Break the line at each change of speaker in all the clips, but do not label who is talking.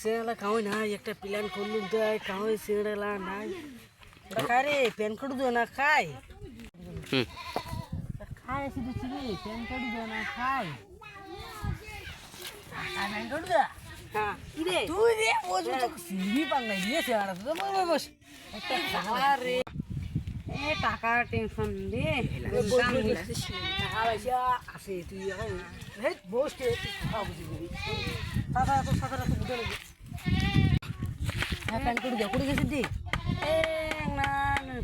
সিঙ্গাড়া খাওয়াই নাই একটা প্ল্যান করলুম তো খাওয়াই সিঙ্গাড়া নাই ওটা খাই রে প্যান কার্ড দেও না খাই খাই আসি দিচ্ছি রে প্যান কার্ড দেও না খাই প্যান কার্ড দেওয়া হ্যাঁ রে তুই রে বসবি তো সিঁড়ি পাঙ্গাই দিয়ে সিঙ্গাড়া তো বস একটা রে এ টাকা টেনশন দে টাকা পয়সা আছে তুই এখন হেট বসতে কথা বুঝবি দাদা তো সাথে সাথে বুঝে নেবে হ্যাঁ প্যান করে দে করে গেছিস দি এ না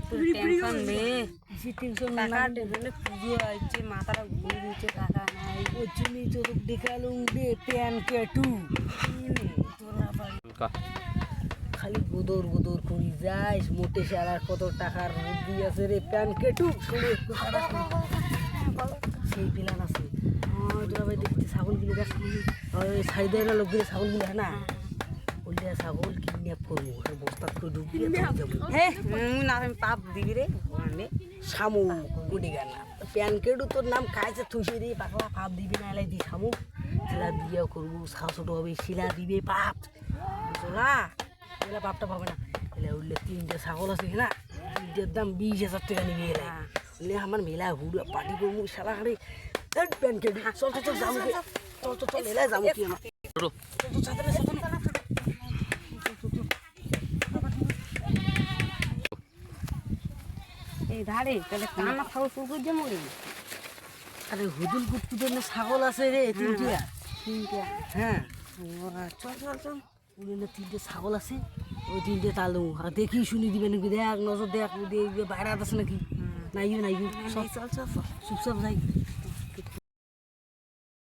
টেনশন দে কিসি টেনশন না টেনশনে পুজো আইছে মাথাটা ঘুরে দিচ্ছে টাকা নাই ওই জন্যই তো দেখালুম দে প্যান কেটু তোরা বাড়ি খালি গোদর গোদর করি যাইস মোটে সারার কত টাকার বুদ্ধি আছে রে প্যান কেটু শুনে সেই প্ল্যান আছে তোরা ভাই দেখতে ছাগলগুলো দেখ ওই সাইডের লোকগুলো ছাগলগুলো হ্যাঁ না ওইটা ছাগল কিডন্যাপ করবো বস্তা করে ঢুকিয়ে যাবো হ্যাঁ না পাপ দিবি রে মানে শামু কুটি গানা প্যান কেটু তোর নাম খাইছে থুসি রে পাকলা পাপ দিবি না এলাই দি শামু শিলা দিয়ে করবো ছোট হবে শিলা দিবে পাপ চলা এলা বাপটা পাবে না এলা উঠলে 3টে ছাগল আছে না 3টের দাম 20,000 টাকা নিবি এলা উঠলে আমার মেলা হুড়া পার্টি করবো শালা হারে প্যান কেটে চল চল যাবো চল চল চল এলা যাবো কি আমার এই ধারে তাহলে কানা খাও শুরু যাবো রে আরে হুদুল কুত্তুদের ছাগল আছে রে 3টে হ্যাঁ চল চল চল উনি 3টে ছাগল আছে ওই 3টে তালু আর দেখি শুনি দিবে নাকি দেখ নজর দেখ বাইরে আছে নাকি নাইও চল চল চুপচাপ যাই